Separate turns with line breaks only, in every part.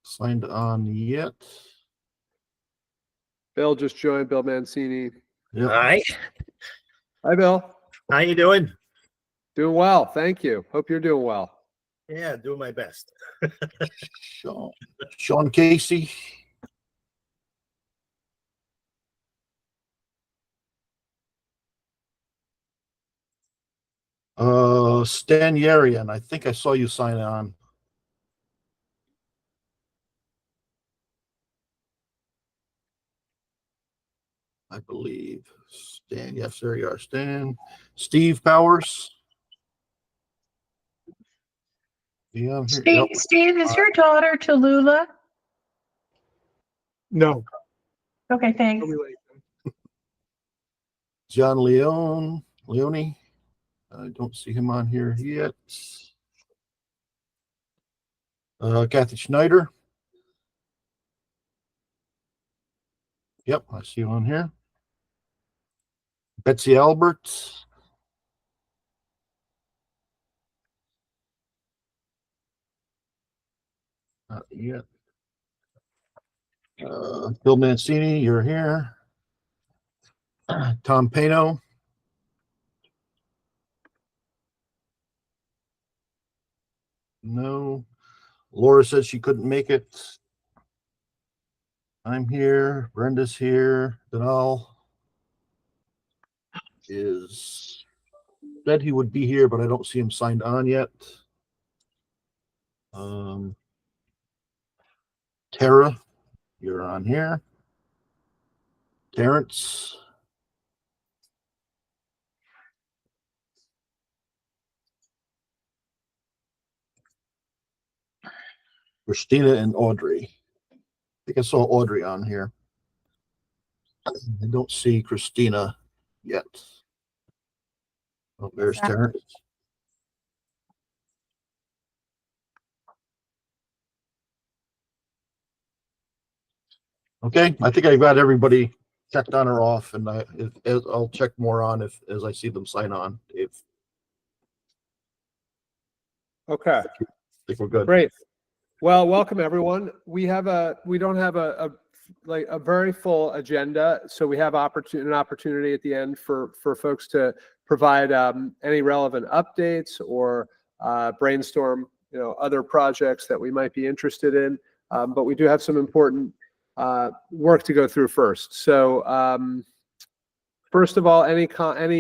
signed on yet.
Bill just joined, Bill Mancini.
Yep.
Hi,
Hi, Bill.
how you doing?
Doing well, thank you. Hope you're doing well.
Yeah, doing my best.
Sean Casey. Stan Yarian, I think I saw you sign on. I believe. Stan, yes, there you are, Stan. Steve Powers. Yeah, I'm here.
Steve,
Yep.
Steve, is your daughter Tallulah?
No.
Okay, thanks.
John Leone. I don't see him on here yet. Kathy Schneider. Yep, I see you on here. Betsy Albert. Not yet. Bill Mancini, you're here. Tom Pano. No. Laura said she couldn't make it. I'm here. Brenda's here. Denal is said he would be here, but I don't see him signed on yet. Tara, you're on here. Terrence. Christina and Audrey. I think I saw Audrey on here. I don't see Christina yet. Oh, there's Terrence. Okay, I think I've got everybody checked on or off, and I'll check more on as I see them sign on. Dave,
Okay,
I think we're good.
great. Well, welcome everyone. We don't have a very full agenda, so we have an opportunity at the end for folks to provide any relevant updates or brainstorm, other projects that we might be interested in. But we do have some important work to go through first. So first of all, any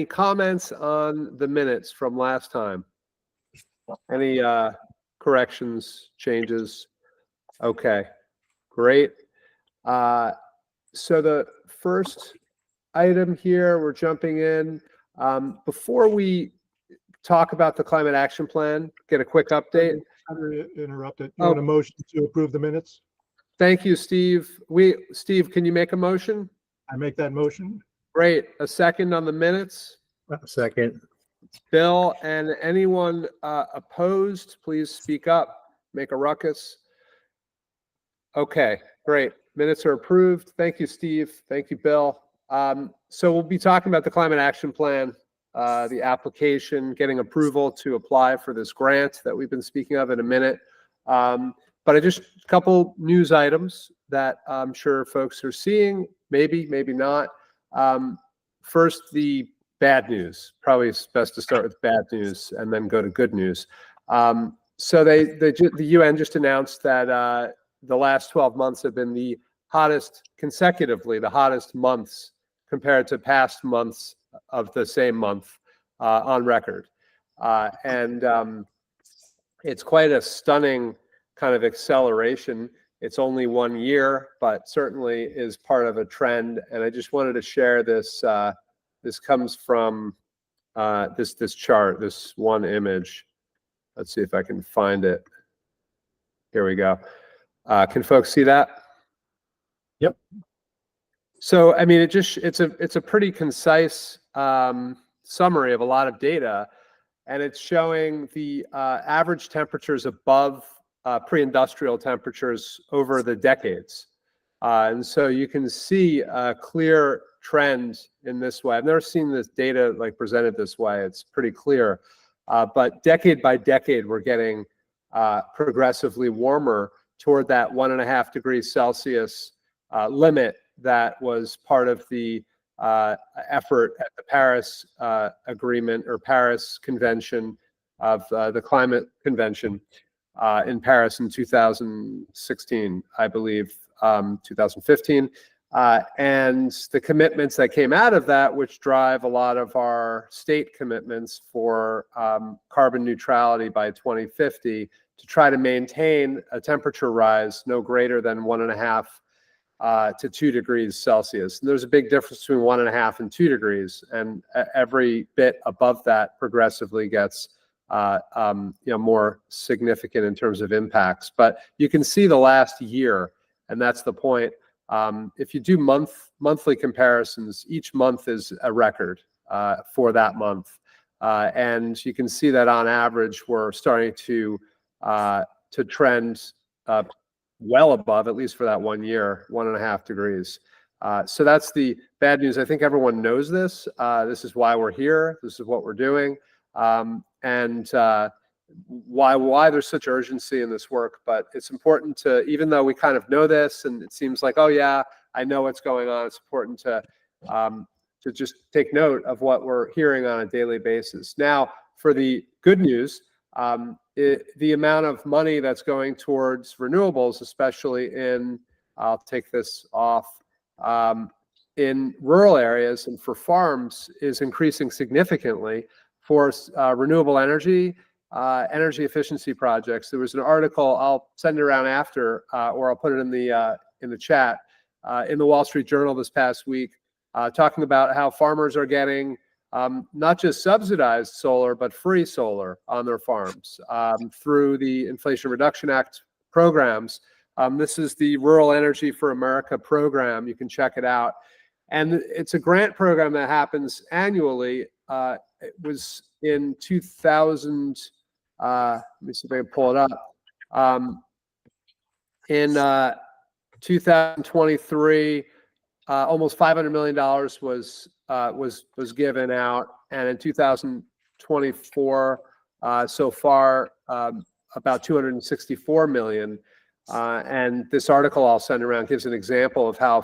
comments on the minutes from last time? Any corrections, changes? Okay, great. So the first item here, we're jumping in. Before we talk about the climate action plan, get a quick update.
Interrupted. You want a motion to approve the minutes?
Thank you, Steve. Steve, can you make a motion?
I make that motion.
Great. A second on the minutes.
Second.
Bill, and anyone opposed, please speak up, make a ruckus. Okay, great. Minutes are approved. Thank you, Steve. Thank you, Bill. So we'll be talking about the climate action plan, the application, getting approval to apply for this grant that we've been speaking of in a minute. But I just a couple news items that I'm sure folks are seeing, maybe not. First, the bad news. Probably it's best to start with bad news and then go to good news. So the UN just announced that the last 12 months have been the hottest consecutively, the hottest months compared to past months of the same month on record. And it's quite a stunning kind of acceleration. It's only 1 year, but certainly is part of a trend. And I just wanted to share this. This comes from this chart, this one image. Let's see if I can find it. Here we go. Can folks see that?
Yep.
So I mean, it's a pretty concise summary of a lot of data, and it's showing the average temperatures above pre-industrial temperatures over the decades. And so you can see a clear trend in this way. I've never seen this data like presented this way. It's pretty clear. But decade by decade, we're getting progressively warmer. toward that 1.5 degrees Celsius limit that was part of the effort at the Paris Agreement or Paris Convention of the Climate Convention in Paris in 2016, I believe, 2015. And the commitments that came out of that, which drive a lot of our state commitments for carbon neutrality by 2050, to try to maintain a temperature rise no greater than 1.5 to 2 degrees Celsius. And there's a big difference between 1.5 and 2 degrees, and every bit above that progressively gets more significant in terms of impacts. But you can see the last year, and that's the point. If you do monthly comparisons, each month is a record for that month, and you can see that on average we're starting to trend well above, at least for that 1 year, 1.5 degrees. So that's the bad news. I think everyone knows this. This is why we're here. This is what we're doing. And why there's such urgency in this work. But it's important to, even though we kind of know this and it seems like, oh yeah, I know what's going on, it's important to just take note of what we're hearing on a daily basis. Now, for the good news, the amount of money that's going towards renewables, especially in, I'll take this off, in rural areas and for farms, is increasing significantly for renewable energy, energy efficiency projects. There was an article, I'll send it around after, or I'll put it in the chat, in the Wall Street Journal this past week, talking about how farmers are getting not just subsidized solar, but free solar on their farms through the Inflation Reduction Act programs. This is the Rural Energy for America program. You can check it out. And it's a grant program that happens annually. It was in 2000, let me see if I can pull it up. In 2023, almost $500 million was given out, and in 2024, so far, about 264 million. And this article I'll send around gives an example of how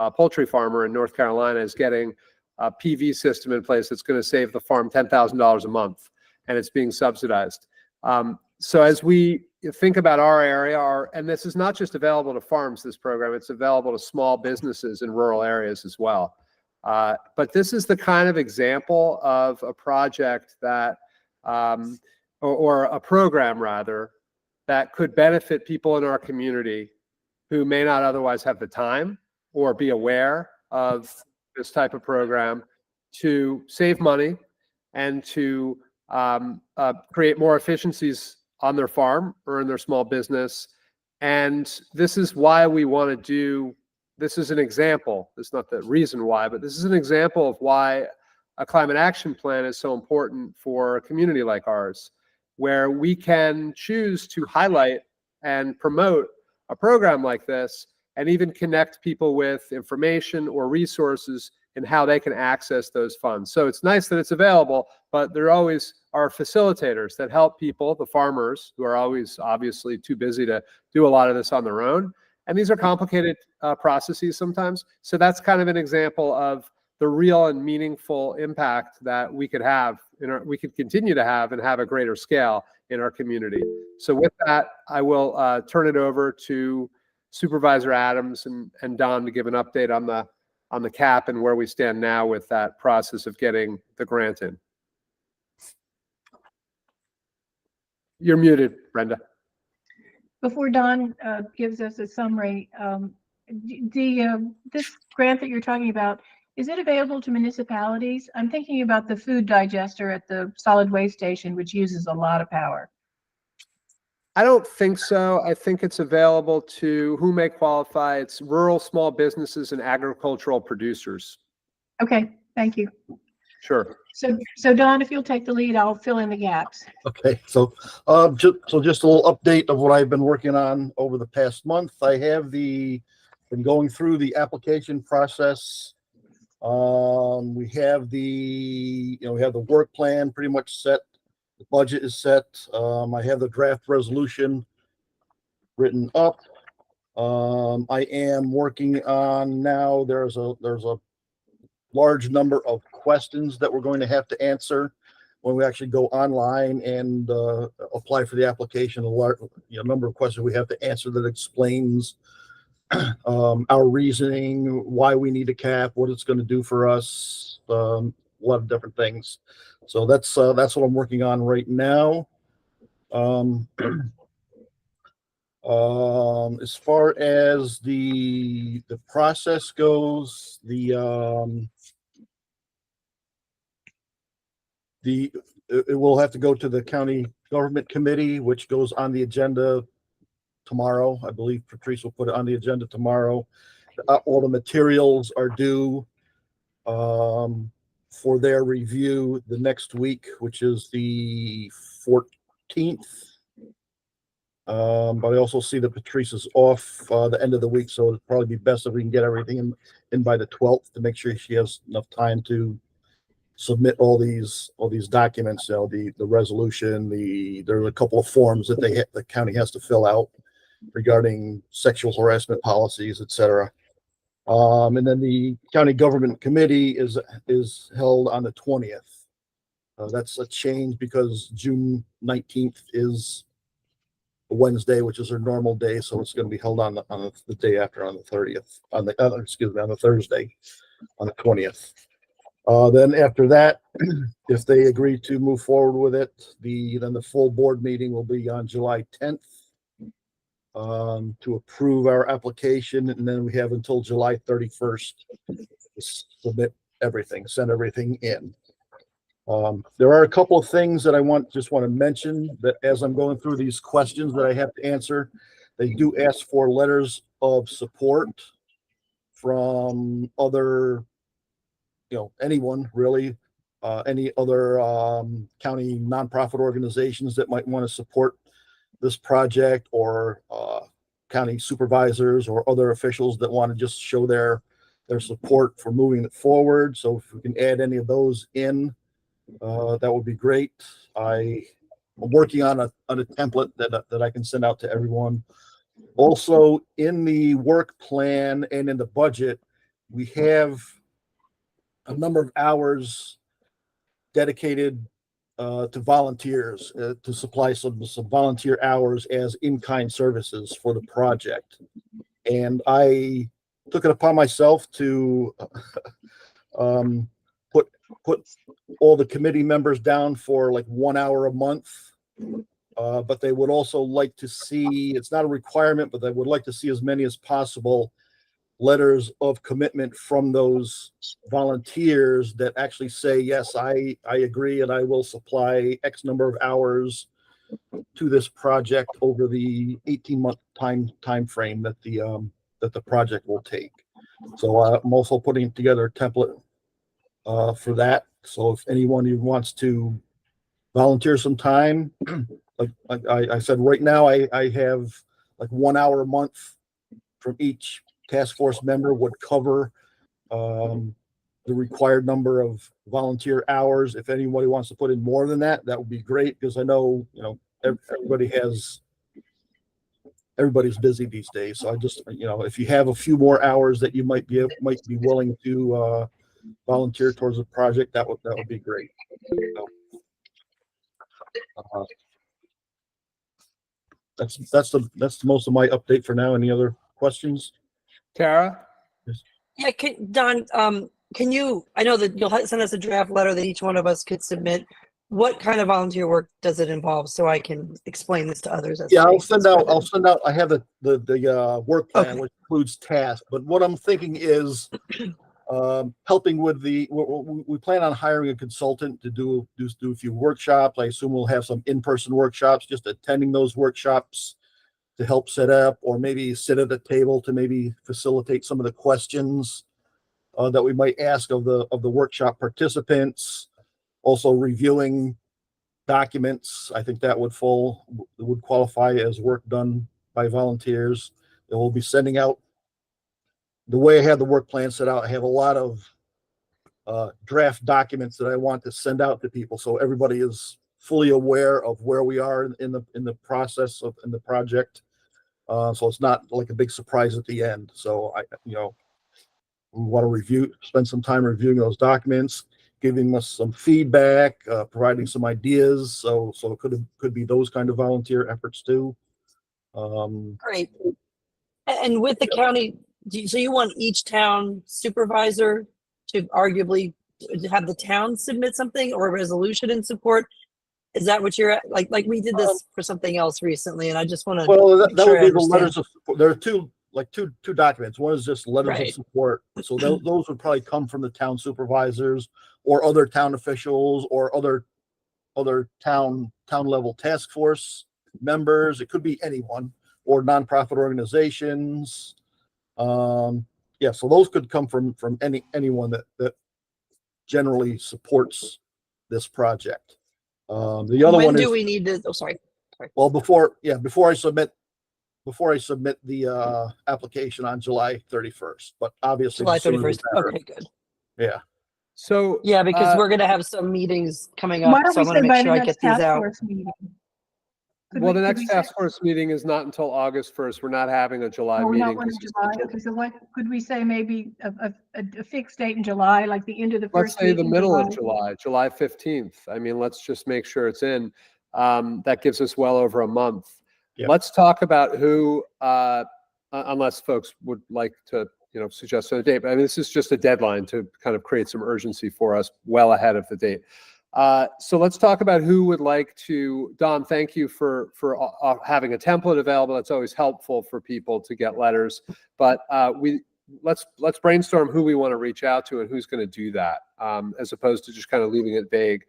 a poultry farmer in North Carolina is getting a PV system in place that's going to save the farm $10,000 a month, and it's being subsidized. So as we think about our area, and this is not just available to farms, this program, it's available to small businesses in rural areas as well. But this is the kind of example of a project that, or a program rather, that could benefit people in our community who may not otherwise have the time or be aware of this type of program, to save money and to create more efficiencies on their farm or in their small business. And this is why we want to do, this is an example, it's not the reason why, but this is an example of why a climate action plan is so important for a community like ours, where we can choose to highlight and promote a program like this and even connect people with information or resources and how they can access those funds. So it's nice that it's available, but there always are facilitators that help people, the farmers, who are always obviously too busy to do a lot of this on their own. And these are complicated processes sometimes. So that's kind of an example of the real and meaningful impact that we could have, we could continue to have and have a greater scale in our community. So with that, I will turn it over to Supervisor Adams and Don to give an update on the cap and where we stand now with that process of getting the grant in. You're muted, Brenda.
Before Don gives us a summary, this grant that you're talking about, is it available to municipalities? I'm thinking about the food digester at the solid waste station, which uses a lot of power.
I don't think so. I think it's available to who may qualify. It's rural small businesses and agricultural producers.
Okay, thank you.
Sure.
So Don, if you'll take the lead, I'll fill in the gaps.
Okay, so just a little update of what I've been working on over the past month. I have been going through the application process. We have we have the work plan pretty much set. The budget is set. I have the draft resolution written up. I am working on now, there's a large number of questions that we're going to have to answer when we actually go online and apply for the application. A number of questions we have to answer that explains our reasoning, why we need a cap, what it's going to do for us, a lot of different things. So that's what I'm working on right now. As far as the process goes, it will have to go to the county government committee, which goes on the agenda tomorrow. I believe Patrice will put it on the agenda tomorrow. All the materials are due for their review the next week, which is the 14th. But I also see that Patrice is off the end of the week, so it'd probably be best if we can get everything in by the 12th to make sure she has enough time to submit all these documents. The resolution, there's a couple of forms that the county has to fill out regarding sexual harassment policies, etc. And then the county government committee is held on the 20th. That's a change because June 19th is a Wednesday, which is our normal day, so it's going to be held on the day after, on the 30th, on the Thursday, on the 20th. Then after that, if they agree to move forward with it, then the full board meeting will be on July 10th to approve our application, and then we have until July 31st to submit everything, send everything in. There are a couple of things that I just want to mention that as I'm going through these questions that I have to answer, they do ask for letters of support from other, anyone really, any other county nonprofit organizations that might want to support this project, or county supervisors or other officials that want to just show their support for moving it forward. So if we can add any of those in, that would be great. I'm working on a template that I can send out to everyone. Also, in the work plan and in the budget, we have a number of hours dedicated to volunteers, to supply some volunteer hours as in-kind services for the project. And I took it upon myself to put all the committee members down for like 1 hour a month. But they would also like to see, it's not a requirement, but they would like to see as many as possible letters of commitment from those volunteers that actually say, yes, I agree, and I will supply X number of hours to this project over the 18-month time frame that the project will take. So I'm also putting together a template for that. So if anyone who wants to volunteer some time, like I said, right now I have like 1 hour a month from each task force member would cover the required number of volunteer hours. If anybody wants to put in more than that, that would be great, because I know, everybody's busy these days. So I just, if you have a few more hours that you might be willing to volunteer towards the project, that would be great. That's the most of my update for now. Any other questions?
Tara?
Yeah, Don, can you, I know that you'll send us a draft letter that each one of us could submit. What kind of volunteer work does it involve, so I can explain this to others?
Yeah, I'll send out, I have the work plan,
Okay.
which includes tasks, but what I'm thinking is helping with we plan on hiring a consultant to do a few workshops. I assume we'll have some in-person workshops, just attending those workshops to help set up, or maybe sit at the table to maybe facilitate some of the questions that we might ask of the workshop participants. Also reviewing documents. I think that would qualify as work done by volunteers. And we'll be sending out, the way I have the work plan set out, I have a lot of draft documents that I want to send out to people, so everybody is fully aware of where we are in the process in the project. So it's not like a big surprise at the end. So we want to spend some time reviewing those documents, giving us some feedback, providing some ideas. So it could be those kind of volunteer efforts too.
Great. And with the county, so you want each town supervisor to arguably have the town submit something or a resolution in support? Is that what you're at? Like we did this for something else recently, and I just want to
Well, that
sure
would
I
be the
understand.
letters of support. There are two documents. One is just letters of
Right.
support. So those would probably come from the town supervisors or other town officials or other town level task force members. It could be anyone or nonprofit organizations. Yeah, so those could come from anyone that generally supports this project. The other
When
one
do
is,
we need to? Oh, sorry.
well, before I submit the application on July 31st, but obviously
July
the sooner the
31st.
better.
Okay, good.
Yeah.
So
Yeah, because we're going to have some meetings coming
Why
up,
don't
so I
we
want to
say
make
by
sure
the
I
next
get these
task
out.
force meeting? Could
well,
we-
the
could
next
we say-
task force meeting is not until August 1st. We're not having a July
Oh, we're
meeting.
not one in
'cause it's
July.
the
Okay, so what, could we say maybe a fixed date in July, like the end of the
Let's
first
say
week
the
in
middle
July?
of July, July 15th. I mean, let's just make sure it's in. That gives us well over a month.
Yeah.
Let's talk about who, unless folks would like to, suggest a date. But I mean, this is just a deadline to kind of create some urgency for us well ahead of the date. So let's talk about who would like to. Don, thank you for having a template available. That's always helpful for people to get letters. But let's brainstorm who we want to reach out to and who's going to do that, as opposed to just kind of leaving it vague.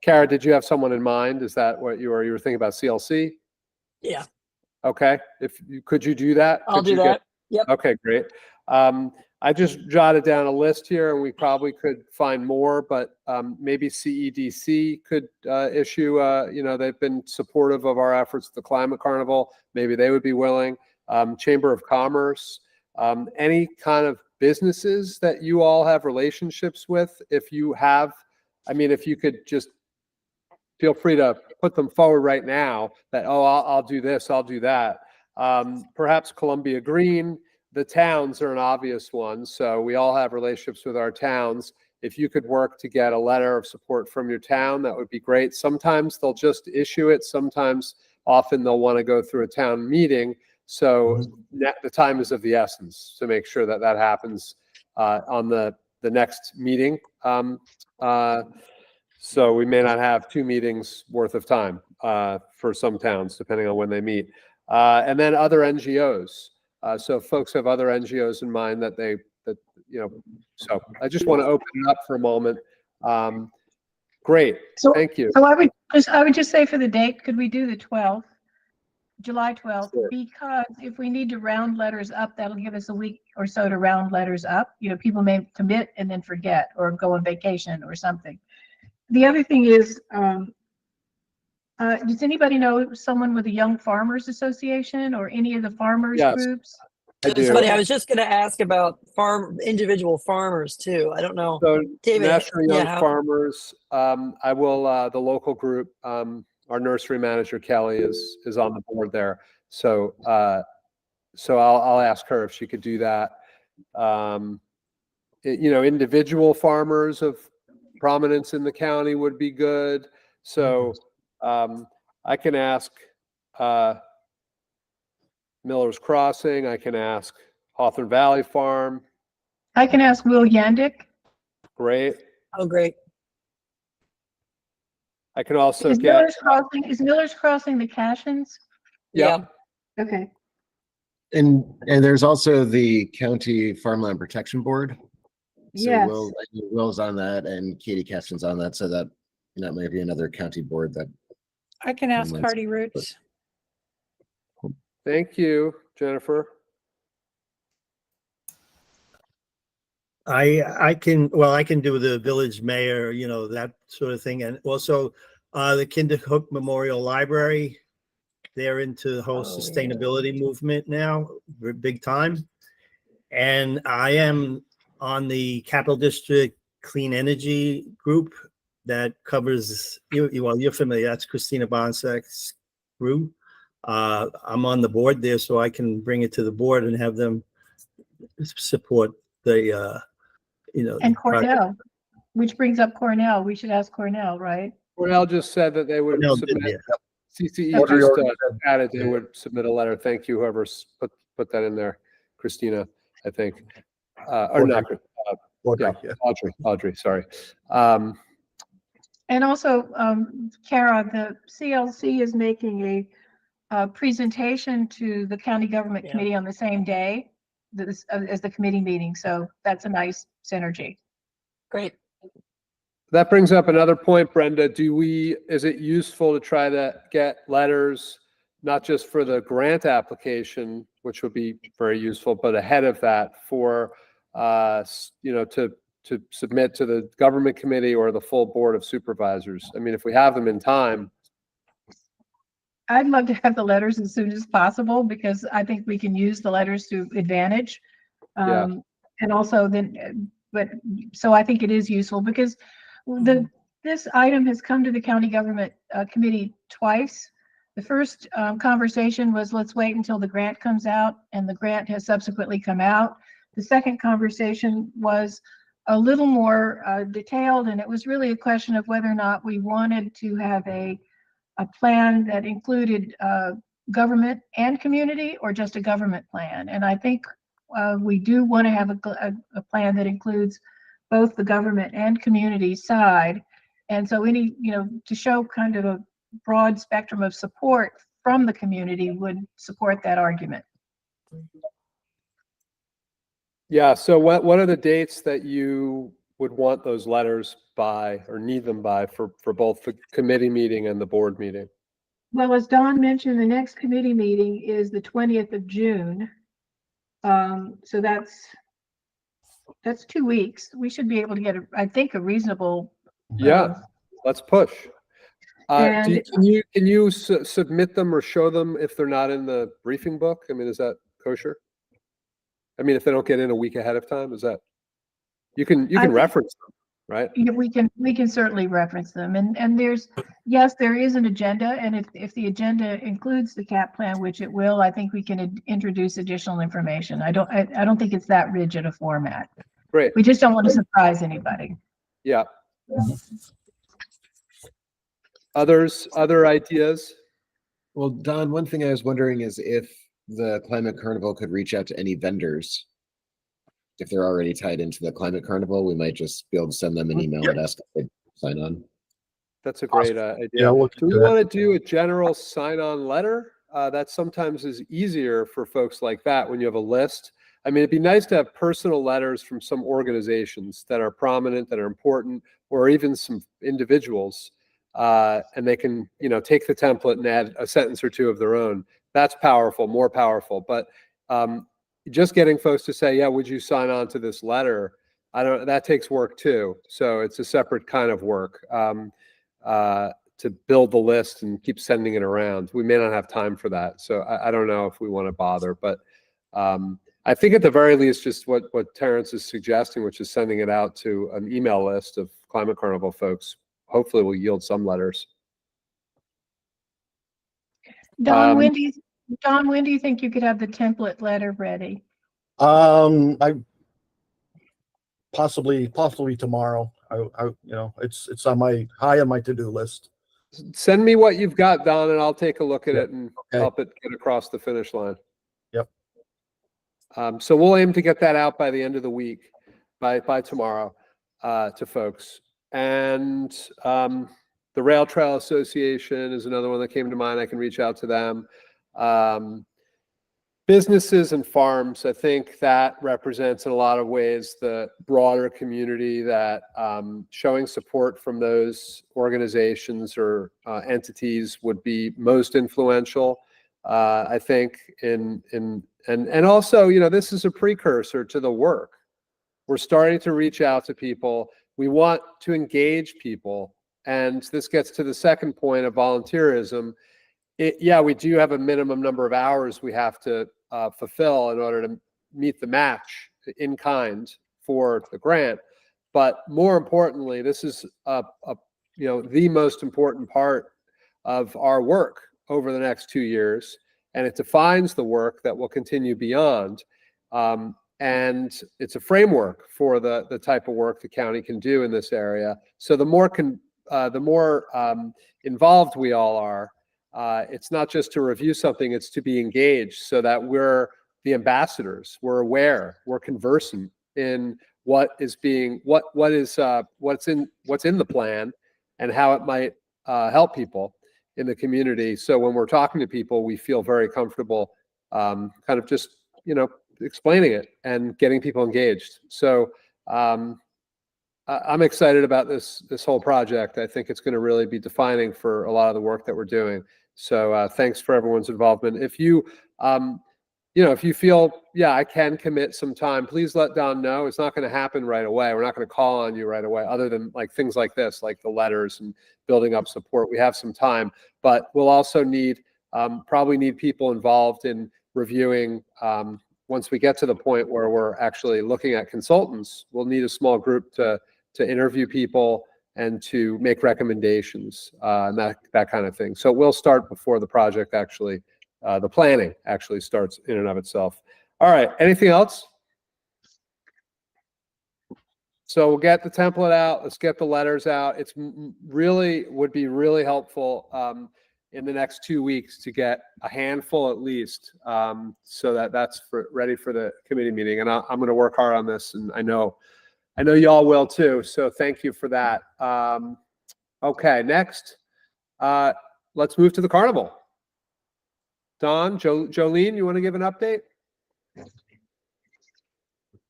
Kara, did you have someone in mind? Is that what you were thinking about? CLC?
Yeah,
Okay. Could you do that?
I'll
Could
do
you
that. Yep.
Okay, great. I just jotted down a list here, and we probably could find more, but maybe CEDC could issue. They've been supportive of our efforts at the Climate Carnival. Maybe they would be willing. Chamber of Commerce, any kind of businesses that you all have relationships with. If you have, if you could just feel free to put them forward right now. That I'll do this, I'll do that. Perhaps Columbia Green. The towns are an obvious one. So we all have relationships with our towns. If you could work to get a letter of support from your town, that would be great. Sometimes they'll just issue it. Often they'll want to go through a town meeting. So the time is of the essence to make sure that happens on the next meeting. So we may not have 2 meetings worth of time for some towns, depending on when they meet. And then other NGOs. So if folks have other NGOs in mind so I just want to open it up for a moment. Great,
So-
thank you.
So I would just say for the date, could we do the 12th, July 12th?
Sure.
Because if we need to round letters up, that'll give us a week or so to round letters up. People may commit and then forget or go on vacation or something. The other thing is, does anybody know someone with the Young Farmers Association or any of the farmers
Yes.
groups?
I
It's
do.
funny. I was just going to ask about individual farmers too. I don't know.
So
David,
National Young
yeah.
Farmers, I will, the local group, our nursery manager, Kelly, is on the board there. So I'll ask her if she could do that. Individual farmers of prominence in the county would be good. So I can ask Miller's Crossing. I can ask Hawthorne Valley Farm.
I can ask Will Yandick.
Great.
Oh, great.
I can also
Is
get,
Miller's Crossing the Cashins?
Yep.
Yeah.
Okay.
And there's also the County Farmland Protection Board. So
Yes.
Will's on that and Katie Keston's on that. So that may be another county board that.
I can ask
Someone's-
Hardy Roots.
thank you, Jennifer.
I can do the village mayor, that sort of thing. And also the Kinderhook Memorial Library, they're into the whole
Oh, yeah.
sustainability movement now, big time. And I am on the Capital District Clean Energy Group that covers, you're familiar, that's Christina Bonsek's group. I'm on the board there, so I can bring it to the board and have them support the,
And Cornell, which brings up Cornell. We should ask Cornell, right?
Cornell just said that they would
Cornell did,
submit,
yeah.
CCE
Audrey
just
already said-
added they would submit a letter. Thank you, whoever's put that in there. Christina, I think. Or not,
Audrey,
yeah,
yeah.
Audrey, sorry.
And also, Kara, the CLC is making a presentation to the county government
Yeah.
committee on the same day as the committee meeting. So that's a nice synergy.
Great.
That brings up another point, Brenda. Is it useful to try to get letters, not just for the grant application, which would be very useful, but ahead of that for, to submit to the government committee or the full board of supervisors? I mean, if we have them in time.
I'd love to have the letters as soon as possible because I think we can use the letters to advantage.
Yeah.
And also then, but so I think it is useful because this item has come to the county government committee twice. The first conversation was, let's wait until the grant comes out, and the grant has subsequently come out. The second conversation was a little more detailed, and it was really a question of whether or not we wanted to have a plan that included government and community, or just a government plan. And I think we do want to have a plan that includes both the government and community side. And so to show kind of a broad spectrum of support from the community would support that argument.
Yeah. So what are the dates that you would want those letters by, or need them by, for both the committee meeting and the board meeting?
Well, as Don mentioned, the next committee meeting is the 20th of June. So that's 2 weeks. We should be able to get, I think, a reasonable.
Yeah, let's push.
And-
Can you submit them or show them if they're not in the briefing book? I mean, is that kosher? I mean, if they don't get in a week ahead of time, is that, you can reference them, right?
Yeah, we can certainly reference them. And yes, there is an agenda. And if the agenda includes the CAP plan, which it will, I think we can introduce additional information. I don't think it's that rigid a format.
Great.
We just don't want to surprise anybody.
Yeah. Other ideas?
Well, Don, one thing I was wondering is if the Climate Carnival could reach out to any vendors. If they're already tied into the Climate Carnival, we might just be able to send them an email and ask if they sign on.
That's a great idea.
Yeah, we'll
Do we
do that.
want to do a general sign-on letter? That sometimes is easier for folks like that when you have a list. I mean, it'd be nice to have personal letters from some organizations that are prominent, that are important, or even some individuals. And they can, take the template and add a sentence or two of their own. That's powerful, more powerful. But just getting folks to say, yeah, would you sign on to this letter? That takes work too. So it's a separate kind of work to build the list and keep sending it around. We may not have time for that. So I don't know if we want to bother, but I think at the very least, just what Terrence is suggesting, which is sending it out to an email list of Climate Carnival folks, hopefully will yield some letters.
Don, when do you think you could have the template letter ready?
I possibly tomorrow. It's on my to-do list.
Send me what you've got, Don, and I'll take a look at it and
Okay.
help it get across the finish line.
Yep.
So we'll aim to get that out by the end of the week, by tomorrow, to folks. And the Rail Trail Association is another one that came to mind. I can reach out to them. Businesses and farms, I think that represents in a lot of ways the broader community that showing support from those organizations or entities would be most influential. I think and also, this is a precursor to the work. We're starting to reach out to people. We want to engage people. And this gets to the second point of volunteerism. We do have a minimum number of hours we have to fulfill in order to meet the match in kind for the grant. But more importantly, this is the most important part of our work. over the next 2 years, and it defines the work that will continue beyond. And it's a framework for the type of work the county can do in this area. So the more involved we all are, it's not just to review something, it's to be engaged so that we're the ambassadors, we're aware, we're conversant in what's in the plan and how it might help people in the community. So when we're talking to people, we feel very comfortable kind of just, explaining it and getting people engaged. So I'm excited about this whole project. I think it's going to really be defining for a lot of the work that we're doing. So thanks for everyone's involvement. If you if you feel, I can commit some time, please let Don know. It's not going to happen right away. We're not going to call on you right away, other than like things like this, like the letters and building up support. We have some time, but we'll also probably need people involved in reviewing. Once we get to the point where we're actually looking at consultants, we'll need a small group to interview people and to make recommendations and that kind of thing. So we'll start before the project actually, the planning actually starts in and of itself. All right, anything else? So we'll get the template out. Let's get the letters out. It's would be really helpful in the next 2 weeks to get a handful at least, so that's ready for the committee meeting. And I'm going to work hard on this, and I know y'all will too. So thank you for that. Okay, next, let's move to the carnival. Don, Jolene, you want to give an update?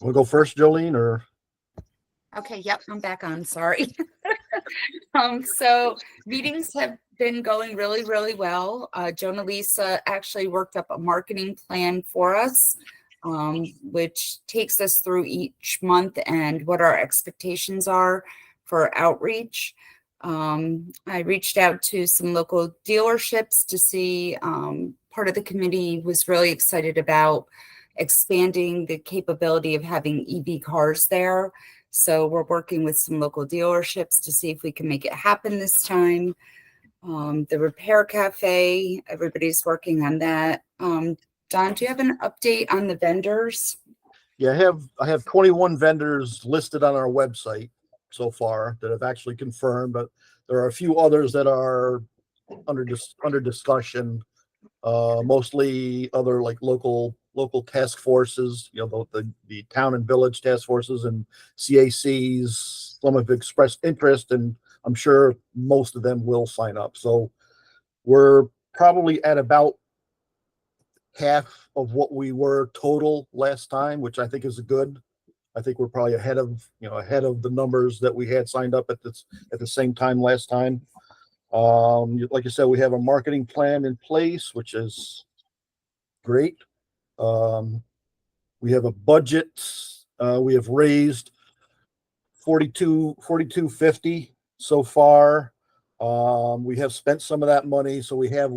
We'll go first, Jolene, or?
Okay, yep, I'm back on, sorry. So meetings have been going really, really well. Jonah Lisa actually worked up a marketing plan for us, which takes us through each month and what our expectations are for outreach. I reached out to some local dealerships to see, part of the committee was really excited about expanding the capability of having EV cars there. So we're working with some local dealerships to see if we can make it happen this time. The repair cafe, everybody's working on that. Don, do you have an update on the vendors?
Yeah, I have 21 vendors listed on our website so far that have actually confirmed, but there are a few others that are under discussion. Mostly other like local task forces, the town and village task forces and CACs. Some have expressed interest, and I'm sure most of them will sign up. So we're probably at about half of what we were total last time, which I think is good. I think we're probably ahead of the numbers that we had signed up at the same time last time. Like I said, we have a marketing plan in place, which is great. We have a budget. We have raised $42.50 so far. We have spent some of that money, so we have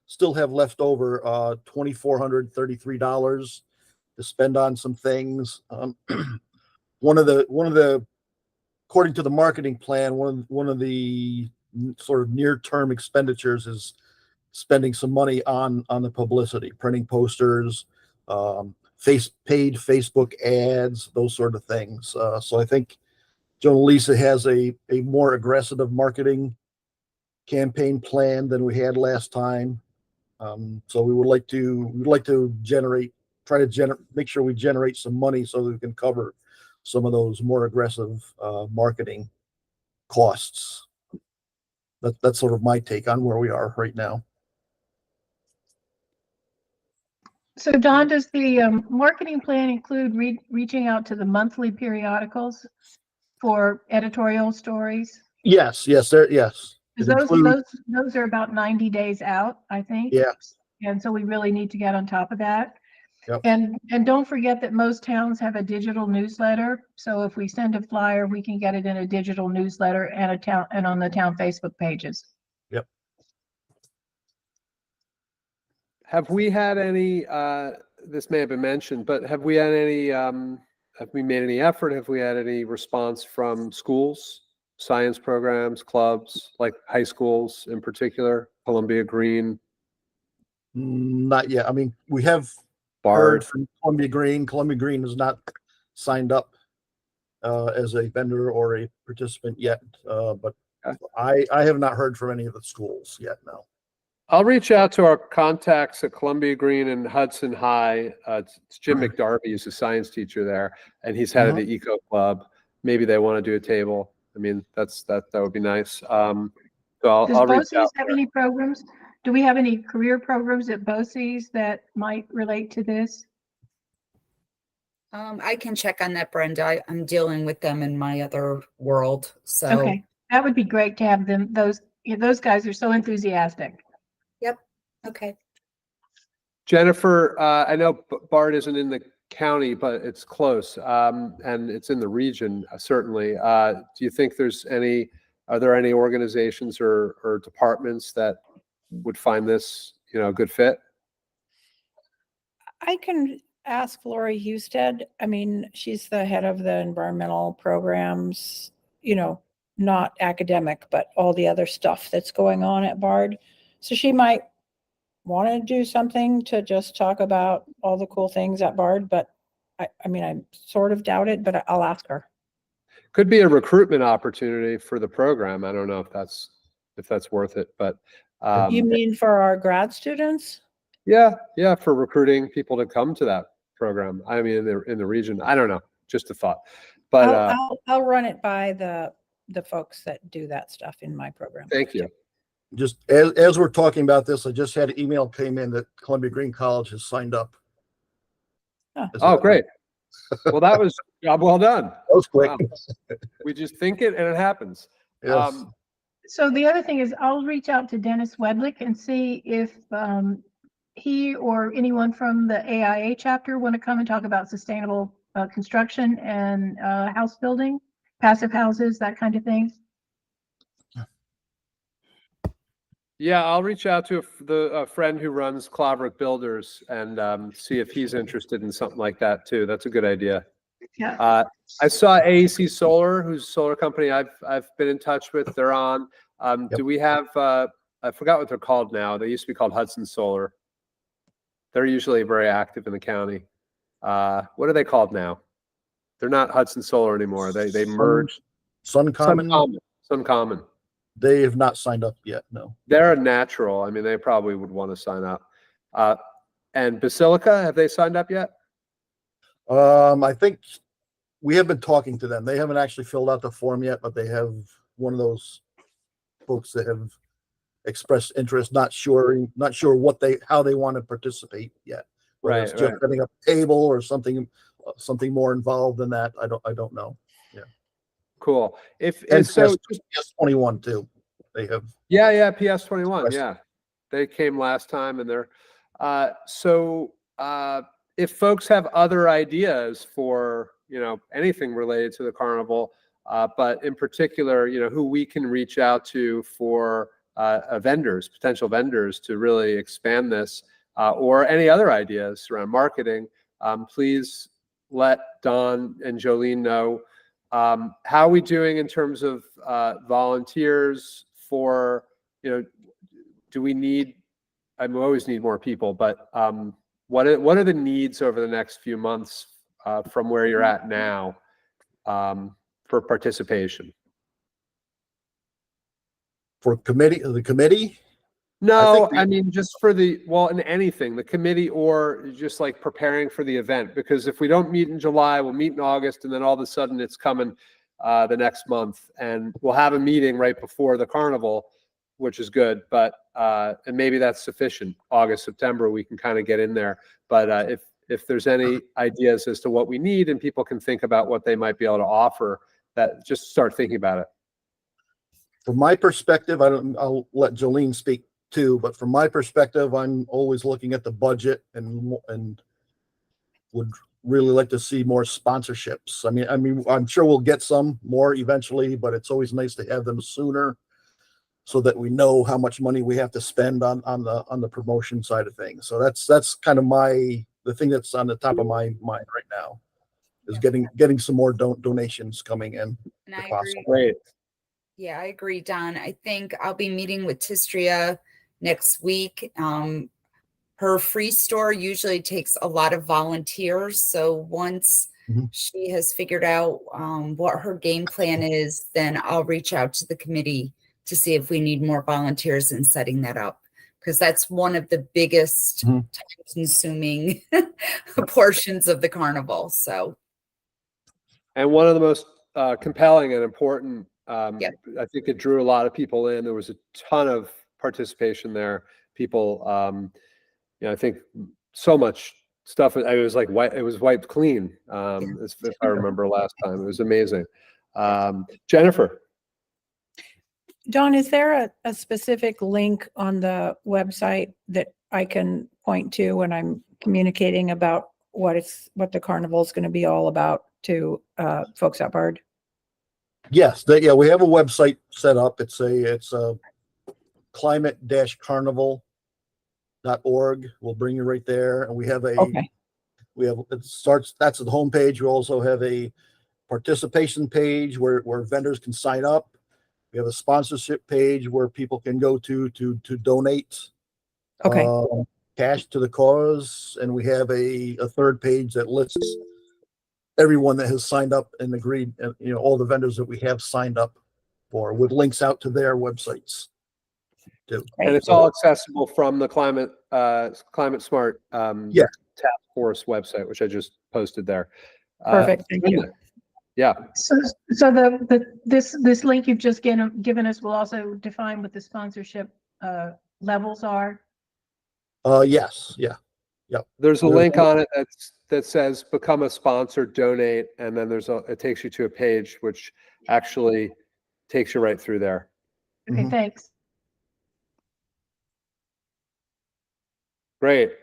still have left over $2,433 to spend on some things. One of the according to the marketing plan, one of the sort of near-term expenditures is spending some money on the publicity, printing posters, paid Facebook ads, those sort of things. So I think Jonah Lisa has a more aggressive marketing campaign plan than we had last time. So we would like to make sure we generate some money so that we can cover some of those more aggressive marketing costs. That's sort of my take on where we are right now.
So Don, does the marketing plan include reaching out to the monthly periodicals for editorial stories?
Yes. Yes.
Those are about 90 days out, I think.
Yeah.
And so we really need to get on top of that.
Yep.
And don't forget that most towns have a digital newsletter. So if we send a flyer, we can get it in a digital newsletter and on the town Facebook pages.
Yep.
Have we had any, this may have been mentioned, but have we had any, have we made any effort? Have we had any response from schools, science programs, clubs, like high schools in particular, Columbia Green,
Not yet. I mean, we have
Bard?
heard from Columbia Green. Columbia Green is not signed up as a vendor or a participant yet, but
Okay.
I have not heard from any of the schools yet. No.
I'll reach out to our contacts at Columbia Green and Hudson High. It's Jim McDarby is a science teacher there, and he's head of the Eco Club. Maybe they want to do a table. I mean, that would be nice. So I'll reach
Does
out.
BOCES have any programs? Do we have any career programs at BOCES that might relate to this?
I can check on that, Brenda. I'm dealing with them in my other world. So
Okay, that would be great to have them. Those guys are so enthusiastic.
okay.
Jennifer, I know Bard isn't in the county, but it's close, and it's in the region, certainly. Do you think are there any organizations or departments that would find this, a good fit?
I can ask Lori Husted. I mean, she's the head of the environmental programs, not academic, but all the other stuff that's going on at Bard. So she might want to do something to just talk about all the cool things at Bard, but I mean, I sort of doubt it, but I'll ask her.
Could be a recruitment opportunity for the program. I don't know if that's worth it, but
You mean for our grad students?
yeah, for recruiting people to come to that program. I mean, in the region. I don't know, just a thought. But
I'll run it by the folks that do that stuff in my program.
thank you.
Just as we're talking about this, I just had an email came in that Columbia Green College has signed up.
Oh, great. Well, that was job well done.
That was quick.
Wow. We just think it and it happens.
Yes.
So the other thing is I'll reach out to Dennis Wedlick and see if he or anyone from the AIA chapter want to come and talk about sustainable construction and house building, passive houses, that kind of thing.
Yeah, I'll reach out to a friend who runs Claverick Builders and see if he's interested in something like that too. That's a good idea.
Yeah.
I saw AEC Solar, who's a solar company I've been in touch with. They're on. Do we have? I forgot what they're called now. They used to be called Hudson Solar. They're usually very active in the county. What are they called now? They're not Hudson Solar anymore. They merged. Suncommon.
They have not signed up yet. No.
They're a natural. I mean, they probably would want to sign up. And Basilica, have they signed up yet?
I think we have been talking to them. They haven't actually filled out the form yet, but they have one of those folks that have expressed interest. Not sure how they want to participate yet. Whether it's just setting up a table or something more involved than that. I don't know. Yeah.
Cool.
PS21 too. They have.
Yeah, PS21. Yeah, they came last time, and they're if folks have other ideas for anything related to the carnival, but in particular, who we can reach out to for potential vendors to really expand this, or any other ideas around marketing, please let Don and Jolene know. How are we doing in terms of volunteers for, do we need, I always need more people, but what are the needs over the next few months from where you're at now for participation?
For the committee?
No, I mean, just for in anything, the committee or just like preparing for the event, because if we don't meet in July, we'll meet in August, and then all of a sudden it's coming the next month, and we'll have a meeting right before the carnival, which is good, but and maybe that's sufficient. August, September, we can kind of get in there. But if there's any ideas as to what we need and people can think about what they might be able to offer, that just start thinking about it.
From my perspective, I'll let Jolene speak too, but from my perspective, I'm always looking at the budget and would really like to see more sponsorships. I mean, I'm sure we'll get some more eventually, but it's always nice to have them sooner so that we know how much money we have to spend on the promotion side of things. So that's kind of the thing that's on the top of my mind right now is getting some more donations coming in.
And I
possible.
agree. Great. Yeah, I agree, Don. I think I'll be meeting with Tistria next week. Her free store usually takes a lot of volunteers. So once she has figured out what her game plan is, then I'll reach out to the committee to see if we need more volunteers in setting that up. Because that's one of the biggest time-consuming portions of the carnival. So,
and one of the most compelling and important.
Yep.
I think it drew a lot of people in. There was a ton of participation there. People, I think so much stuff. It was like it was wiped clean. If I remember last time, it was amazing. Jennifer.
Dawn, is there a specific link on the website that I can point to when I'm communicating about what the carnival is going to be all about to folks at Bard?
Yes, we have a website set up. It's a climate-carnival.org. We'll bring you right there, and we have it starts. That's at the homepage. We also have a participation page where vendors can sign up. We have a sponsorship page where people can go to donate cash to the cause, and we have a third page that lists everyone that has signed up and agreed, and all the vendors that we have signed up for, with links out to their websites too.
And it's all accessible from the Climate Smart Task Force website, which I just posted there.
Perfect. Thank you.
Yeah.
So this link you've just given us will also define what the sponsorship levels are.
Yes. Yeah. Yep.
There's a link on it that says become a sponsor, donate, and then it takes you to a page which actually takes you right through there.
Okay, thanks.
Great.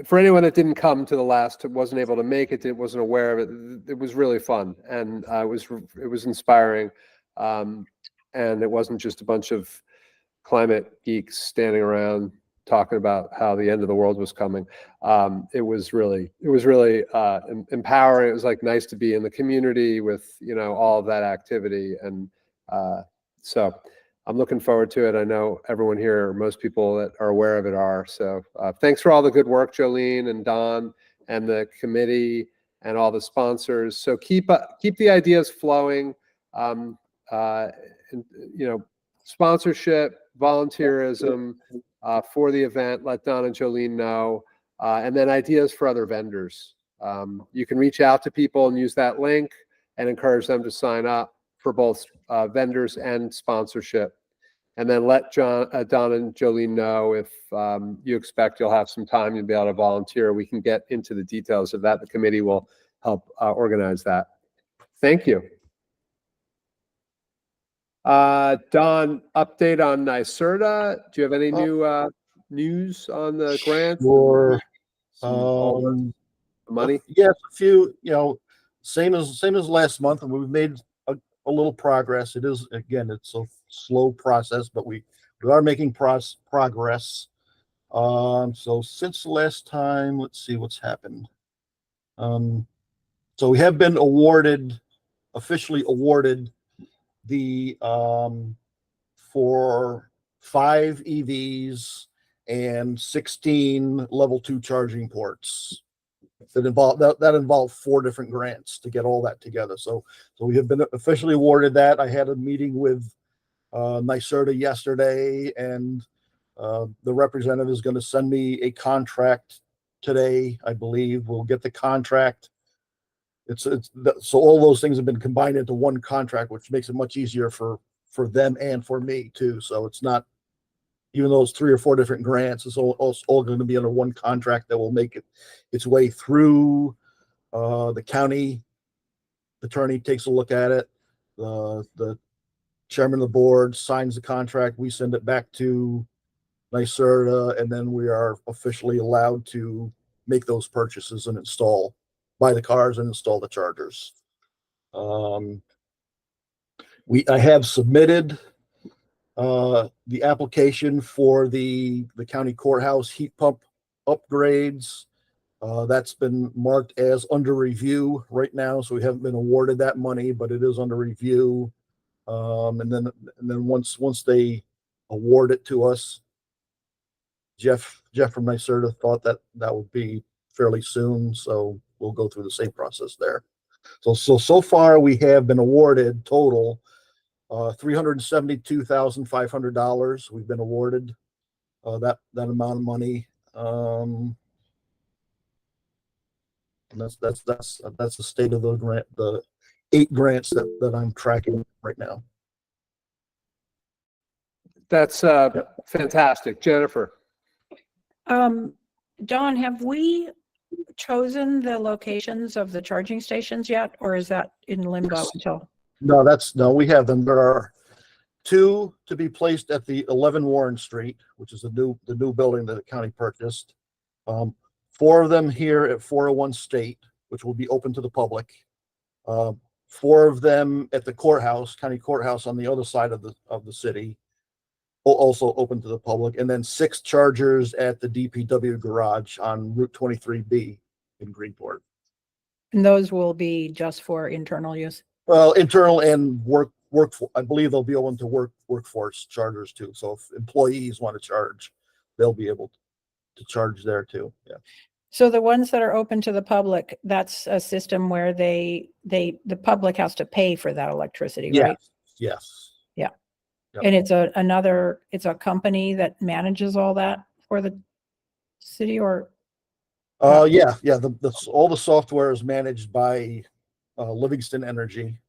For anyone that didn't come to the last, wasn't able to make it, wasn't aware of it, it was really fun, and it was inspiring, and it wasn't just a bunch of climate geeks standing around talking about how the end of the world was coming. It was really empowering. It was like nice to be in the community with all of that activity, and so I'm looking forward to it. I know everyone here, most people that are aware of it are. So thanks for all the good work, Jolene and Don and the committee and all the sponsors. So keep the ideas flowing. Sponsorship, volunteerism for the event. Let Don and Jolene know, and then ideas for other vendors. You can reach out to people and use that link and encourage them to sign up for both vendors and sponsorship. And then let Don and Jolene know if you expect you'll have some time, you'll be able to volunteer. We can get into the details of that. The committee will help organize that. Thank you. Don, update on NYSERDA. Do you have any new news on the grants?
Or
the money?
Yes, a few. Same as last month, and we've made a little progress. It is, again, it's a slow process, but we are making progress. So since the last time, let's see what's happened. So we have been officially awarded the for 5 EVs and 16 level 2 charging ports. That involved 4 different grants to get all that together. So we have been officially awarded that. I had a meeting with NYSERDA yesterday, and the representative is going to send me a contract today. I believe we'll get the contract. So all those things have been combined into one contract, which makes it much easier for them and for me too. So it's not, even though it's 3 or 4 different grants, it's all going to be under one contract that will make its way through. The county attorney takes a look at it. The chairman of the board signs the contract. We send it back to NYSERDA, and then we are officially allowed to make those purchases and buy the cars and install the chargers. I have submitted the application for the county courthouse heat pump upgrades. That's been marked as under review right now, so we haven't been awarded that money, but it is under review. And then once they award it to us, Jeff from NYSERDA thought that would be fairly soon, so we'll go through the same process there. So far we have been awarded total $372,500. We've been awarded that amount of money. And that's the state of the 8 grants that I'm tracking right now.
That's fantastic. Jennifer.
Dawn, have we chosen the locations of the charging stations yet, or is that in limbo until?
No, we have them. There are 2 to be placed at the 11 Warren Street, which is the new building that the county purchased. 4 of them here at 401 State, which will be open to the public. 4 of them at the county courthouse on the other side of the city, also open to the public, and then 6 chargers at the DPW garage on Route 23B in Greenport.
And those will be just for internal use?
Well, internal and work. I believe they'll be open to workforce chargers too. So if employees want to charge, they'll be able to charge there too. Yeah.
So the ones that are open to the public, that's a system where the public has to pay for that electricity, right?
Yes.
Yeah.
Yep.
And it's a company that manages all that for the city, or?
Yeah. All the software is managed by Livingston Energy.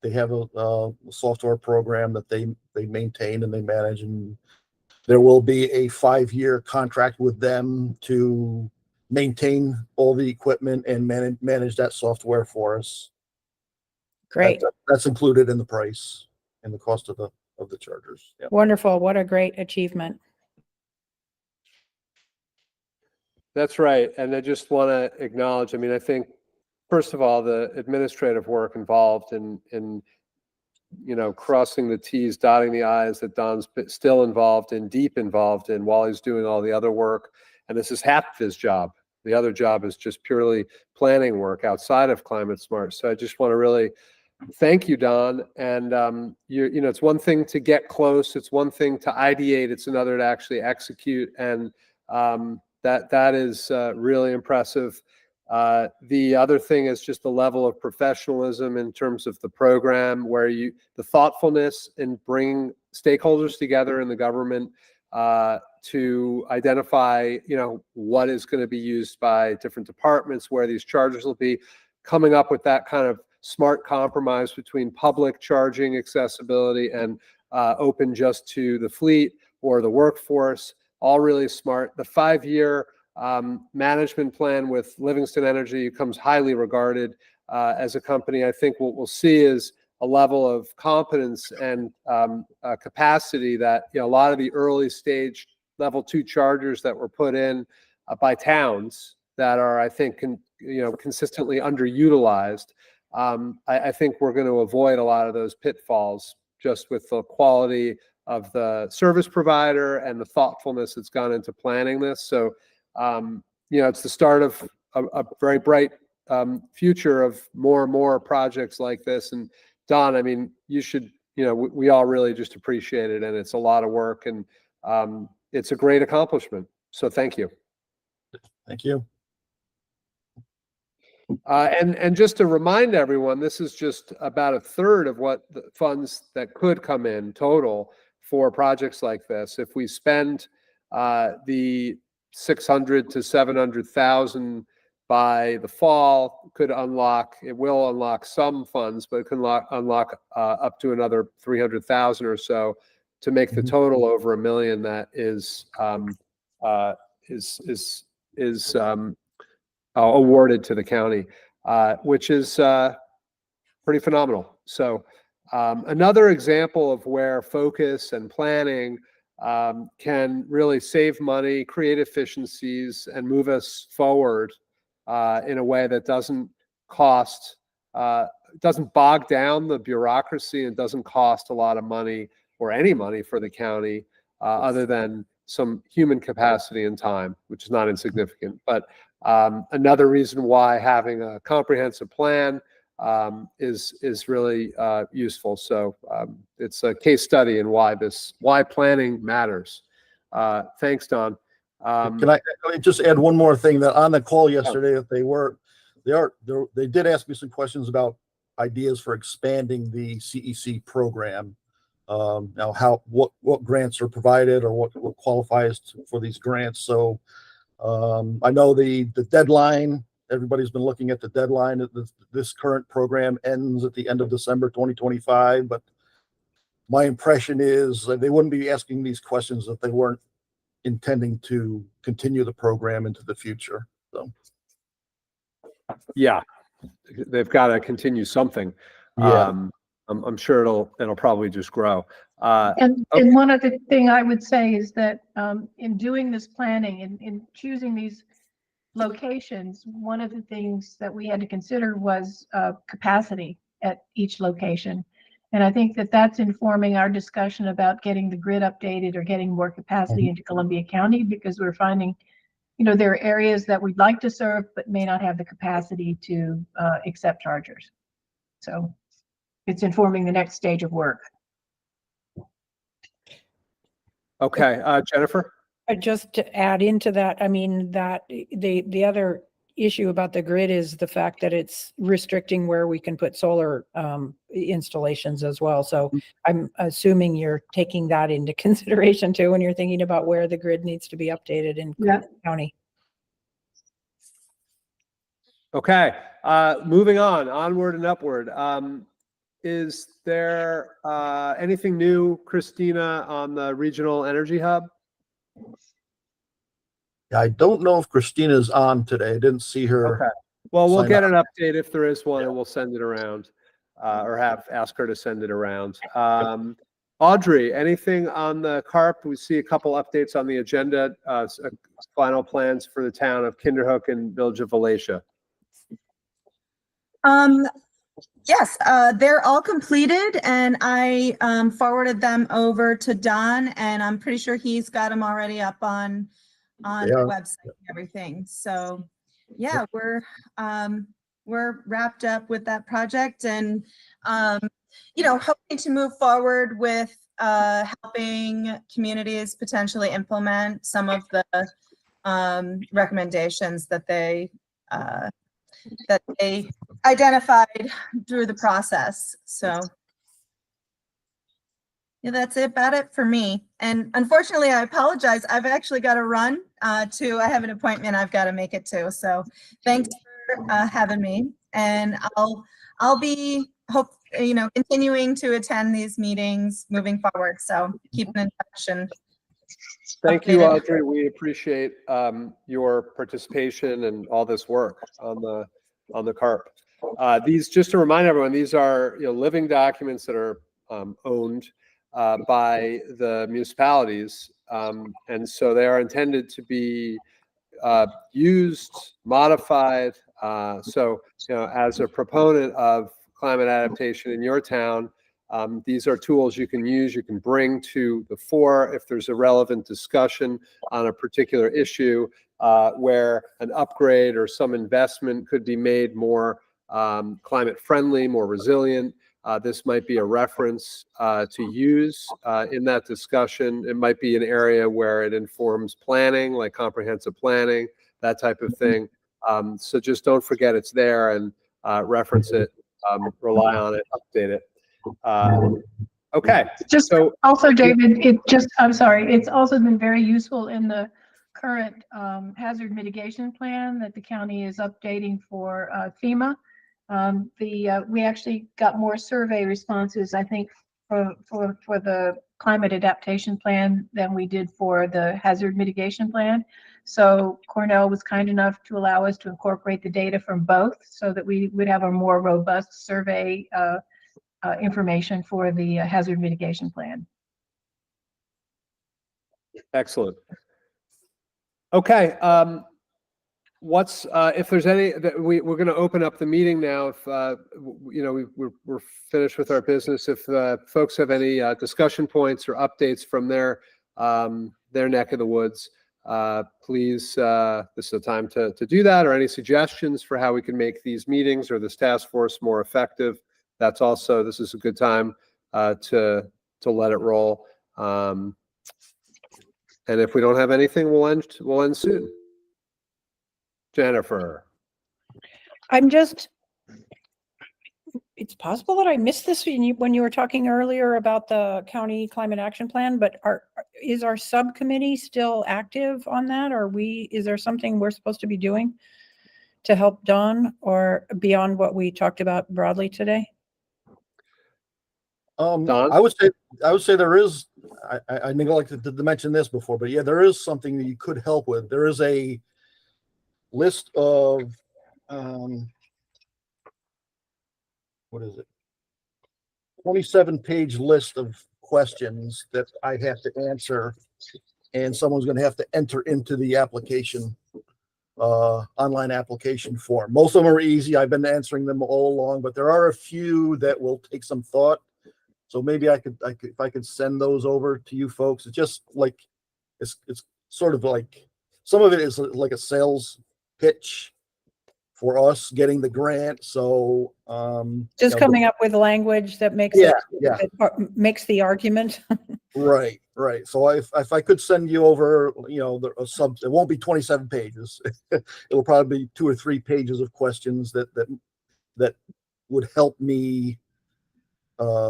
They have a software program that they maintain and they manage, and there will be a 5-year contract with them to maintain all the equipment and manage that software for us.
Great.
That's included in the price and the cost of the chargers. Yeah.
Wonderful. What a great achievement.
That's right. And I just want to acknowledge, I think, first of all, the administrative work involved in crossing the T's, dotting the I's that Don's still deep involved in while he's doing all the other work. And this is half of his job. The other job is just purely planning work outside of Climate Smart. So I just want to really thank you, Don. And it's one thing to get close. It's one thing to ideate. It's another to actually execute. And that is really impressive. The other thing is just the level of professionalism in terms of the program, where the thoughtfulness in bringing stakeholders together in the government to identify, what is going to be used by different departments, where these chargers will be, coming up with that kind of smart compromise between public charging accessibility and open just to the fleet or the workforce. All really smart. The 5-year management plan with Livingston Energy comes highly regarded as a company. I think what we'll see is a level of competence and capacity that a lot of the early stage level 2 chargers that were put in by towns that are, I think, consistently underutilized. I think we're going to avoid a lot of those pitfalls just with the quality of the service provider and the thoughtfulness that's gone into planning this. So, it's the start of a very bright future of more and more projects like this. And Don, you should, we all really just appreciate it, and it's a lot of work, and it's a great accomplishment. So thank you.
Thank you.
And just to remind everyone, this is just about 1/3 of what the funds that could come in total for projects like this. If we spend the 600 to 700,000 by the fall, it will unlock some funds, but it can unlock up to another 300,000 or so to make the total over $1 million that is awarded to the county, which is pretty phenomenal. So another example of where focus and planning can really save money, create efficiencies, and move us forward in a way that doesn't bog down the bureaucracy and doesn't cost a lot of money or any money for the county other than some human capacity and time, which is not insignificant. But another reason why having a comprehensive plan is really useful. So it's a case study in why planning matters. Thanks, Don.
Can I just add one more thing? That on the call yesterday, that they did ask me some questions about ideas for expanding the CEC program. Now, what grants are provided, or what qualifies for these grants. So I know the deadline. Everybody's been looking at the deadline. This current program ends at the end of December 2025. But my impression is that they wouldn't be asking these questions if they weren't intending to continue the program into the future. So
yeah, they've got to continue something.
Yeah.
I'm sure it'll probably just grow.
And one other thing I would say is that in doing this planning and in choosing these locations, one of the things that we had to consider was capacity at each location. And I think that that's informing our discussion about getting the grid updated or getting more capacity into Columbia County, because we're finding, there are areas that we'd like to serve, but may not have the capacity to accept chargers. So it's informing the next stage of work.
Okay, Jennifer?
Just to add into that, I mean, that the other issue about the grid is the fact that it's restricting where we can put solar installations as well. So I'm assuming you're taking that into consideration too when you're thinking about where the grid needs to be updated in county.
Okay, moving onward and upward. Is there anything new, Christina, on the regional energy hub?
I don't know if Christina's on today. I didn't see her.
Okay. Well, we'll
sign
get
up.
an update if there is one, and we'll send it around, or ask her to send it around. Audrey, anything on the CARP? We see a couple updates on the agenda. Final plans for the town of Kinderhook and Village of Valatia.
Yes, they're all completed, and I forwarded them over to Don, and I'm pretty sure he's got them already up on the website and everything. So yeah, we're wrapped up with that project, and hoping to move forward with helping communities potentially implement some of the recommendations that they identified through the process. So yeah, that's about it for me. And unfortunately, I apologize. I've actually got to run I have an appointment I've got to make it to. So thanks for having me. And I'll be continuing to attend these meetings moving forward. So keeping in touch. And
thank you, Audrey. We appreciate your participation and all this work on the CARP. These, just to remind everyone, these are living documents that are owned by the municipalities, and so they are intended to be used, modified. So, as a proponent of climate adaptation in your town, these are tools you can use, you can bring to the fore if there's a relevant discussion on a particular issue where an upgrade or some investment could be made more climate friendly, more resilient. This might be a reference to use in that discussion. It might be an area where it informs planning, like comprehensive planning, that type of thing. So just don't forget it's there, and reference it, rely on it, update it. Okay.
Also, David, I'm sorry, it's also been very useful in the current hazard mitigation plan that the county is updating for FEMA. We actually got more survey responses, I think, for the climate adaptation plan than we did for the hazard mitigation plan. So Cornell was kind enough to allow us to incorporate the data from both so that we would have a more robust survey information for the hazard mitigation plan.
Excellent. Okay. What's if there's any we're going to open up the meeting now. If we're finished with our business, if folks have any discussion points or updates from their neck of the woods, please, this is the time to do that, or any suggestions for how we can make these meetings or this task force more effective. This is a good time to let it roll. And if we don't have anything, we'll end soon. Jennifer.
It's possible that I missed this when you were talking earlier about the county climate action plan, but is our subcommittee still active on that? Is there something we're supposed to be doing to help Dawn, or beyond what we talked about broadly today?
Don?
I would say there is, I neglected to mention this before, but yeah, there is something that you could help with. There is a list of, what is it? 27-page list of questions that I have to answer, and someone's going to have to enter into the application, online application form. Most of them are easy. I've been answering them all along, but there are a few that will take some thought. So maybe if I could send those over to you folks. It's just like, it's sort of like, some of it is like a sales pitch for us getting the grant. So
just coming up with language that makes makes the argument.
Right. So if I could send you over, it won't be 27 pages. It'll probably be 2 or 3 pages of questions that would help me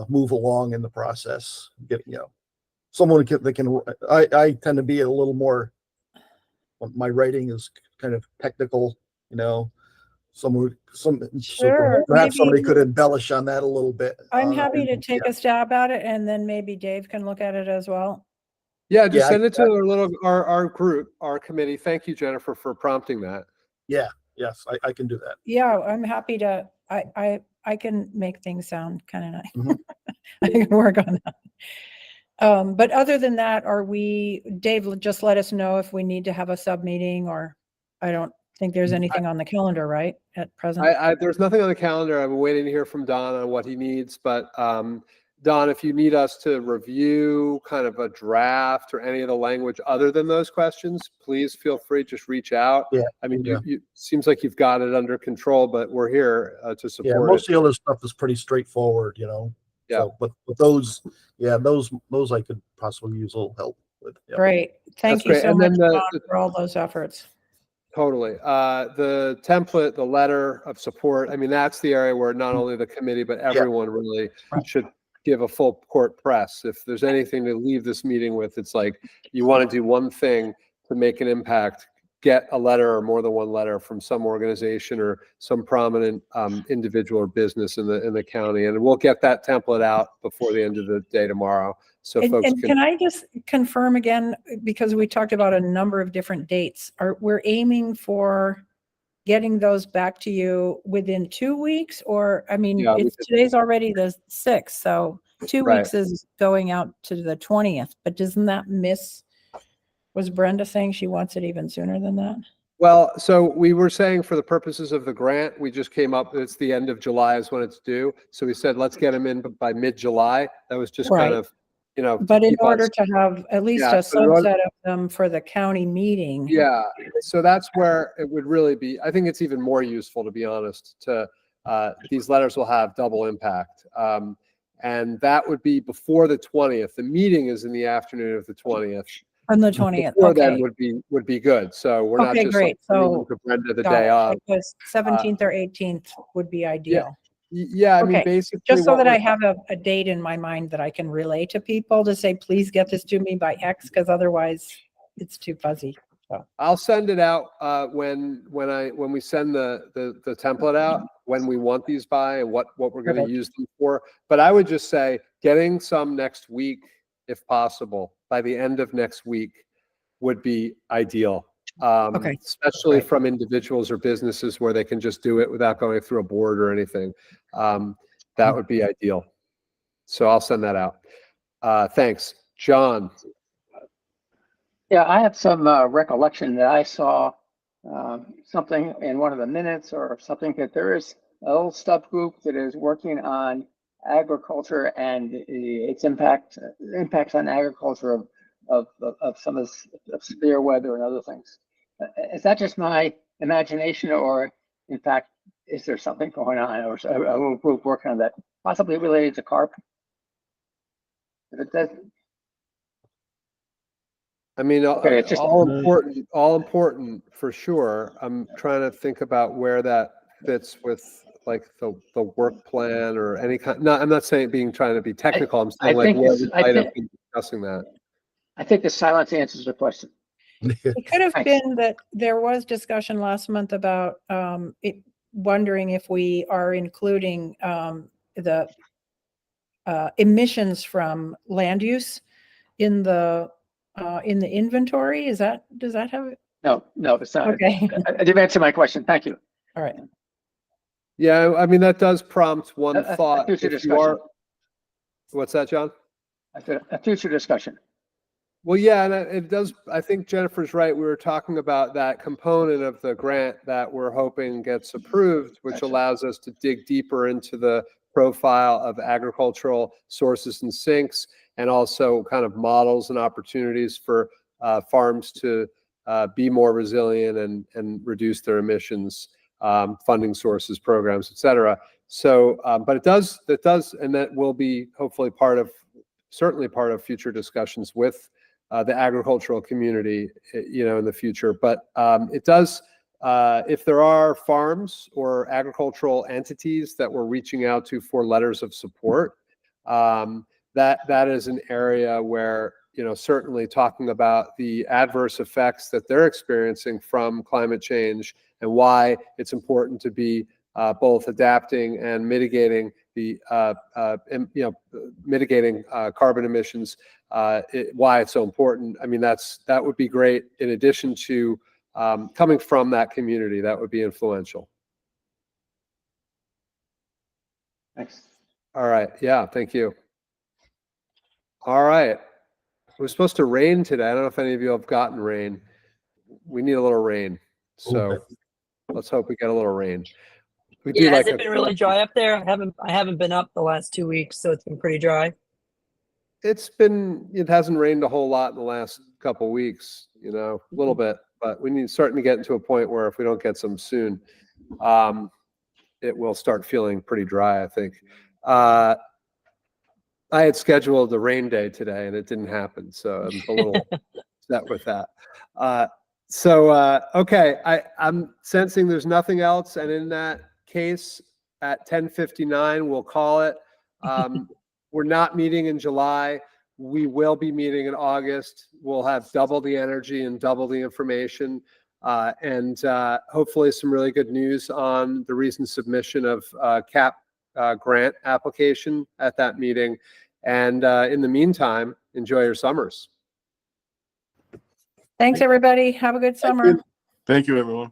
move along in the process. Someone that can. I tend to be a little more. My writing is kind of technical,
Sure,
perhaps somebody could embellish on that a little bit.
I'm happy to take a stab at it, and then maybe Dave can look at it as well.
Yeah, just send it to our group, our committee. Thank you, Jennifer, for prompting that.
Yeah, yes, I can do that.
Yeah, I'm happy to. I can make things sound kind of nice. Mm-hmm. I can work on that. But other than that, Dave, just let us know if we need to have a sub meeting, or I don't think there's anything on the calendar, right, at present?
There's nothing on the calendar. I'm waiting to hear from Don on what he needs, but Don, if you need us to review kind of a draft or any of the language other than those questions, please feel free, just reach out.
Yeah.
I mean, you seems like you've got it under control, but we're here to support it.
Most of the other stuff is pretty straightforward, Yeah. So, but those I could possibly use a little help with. Yeah.
Great. Thank you so much, Don, for all those efforts.
Totally. The template, the letter of support, I mean, that's the area where not only the committee, but everyone really should give a full court press. If there's anything to leave this meeting with, it's like, you want to do one thing to make an impact, get a letter or more than one letter from some organization or some prominent individual or business in the county. And we'll get that template out before the end of the day tomorrow. So folks
can I just confirm again, because we talked about a number of different dates, we're aiming for getting those back to you within 2 weeks, or, I mean, today's already the 6th, so 2 weeks is going out to the 20th, but doesn't that was Brenda saying she wants it even sooner than that?
Well, so we were saying for the purposes of the grant, we just came up, it's the end of July is when it's due. So we said, let's get them in by mid-July. That was just kind of,
but in order to have at least a subset of them for the county meeting.
Yeah. So that's where it would really be. I think it's even more useful, to be honest, these letters will have double impact. And that would be before the 20th. The meeting is in the afternoon of the 20th.
On the 20th.
Before then would be good. So we're not just
great. So
Brenda the day off.
It was 17th or 18th would be ideal.
Yeah, I mean, basically,
just so that I have a date in my mind that I can relay to people to say, please get this to me by X, because otherwise it's too fuzzy. So
I'll send it out when we send the template out, when we want these by and what we're going to use them for. But I would just say getting some next week, if possible, by the end of next week would be ideal. Especially from individuals or businesses where they can just do it without going through a board or anything. That would be ideal. So I'll send that out. Thanks. John.
Yeah, I have some recollection that I saw something in one of the minutes or something, that there is a little subgroup that is working on agriculture and its impacts on agriculture of some of severe weather and other things. Is that just my imagination, or in fact, is there something going on, or is a little group working on that, possibly related to carp? If it does,
I mean,
Okay, it's just-
all important for sure. I'm trying to think about where that fits with like the work plan or any kind. No, I'm not saying trying to be technical. I'm saying
I
like
think
where
this-
we
I
might have
think-
been discussing that.
I think the silence answers the question.
It could have
Thanks.
been that there was discussion last month about wondering if we are including the emissions from land use in the inventory. Does that have?
No, it's not.
Okay.
You've answered my question. Thank you.
All right.
Yeah, I mean, that does prompt one
A
thought.
future
If you
discussion.
are, what's that, John?
A future discussion.
Well, yeah, and it does. I think Jennifer's right. We were talking about that component of the grant that we're hoping gets approved, which
Gotcha.
allows us to dig deeper into the profile of agricultural sources and sinks, and also kind of models and opportunities for farms to be more resilient and reduce their emissions, funding sources, programs, et cetera. So, but it does, and that will be hopefully certainly part of future discussions with the agricultural community, in the future. But it does, if there are farms or agricultural entities that we're reaching out to for letters of support, that is an area where, certainly talking about the adverse effects that they're experiencing from climate change and why it's important to be both adapting and mitigating mitigating carbon emissions, why it's so important. I mean, that would be great. In addition to coming from that community, that would be influential.
Thanks.
All right. Yeah. Thank you. All right. It was supposed to rain today. I don't know if any of you have gotten rain. We need a little rain. So let's hope we get a little rain. We do
Yeah, has
like
it been really dry up there? I haven't been up the last 2 weeks, so it's been pretty dry.
It hasn't rained a whole lot in the last couple of weeks, a little bit, but starting to get into a point where if we don't get some soon, it will start feeling pretty dry, I think. I had scheduled a rain day today and it didn't happen, so I'm a little upset with that. Okay, I'm sensing there's nothing else, and in that case, at 10:59, we'll call it. We're not meeting in July. We will be meeting in August. We'll have double the energy and double the information, and hopefully some really good news on the recent submission of CAP grant application at that meeting. And in the meantime, enjoy your summers.
Thanks, everybody. Have a good summer.
Thank you, everyone.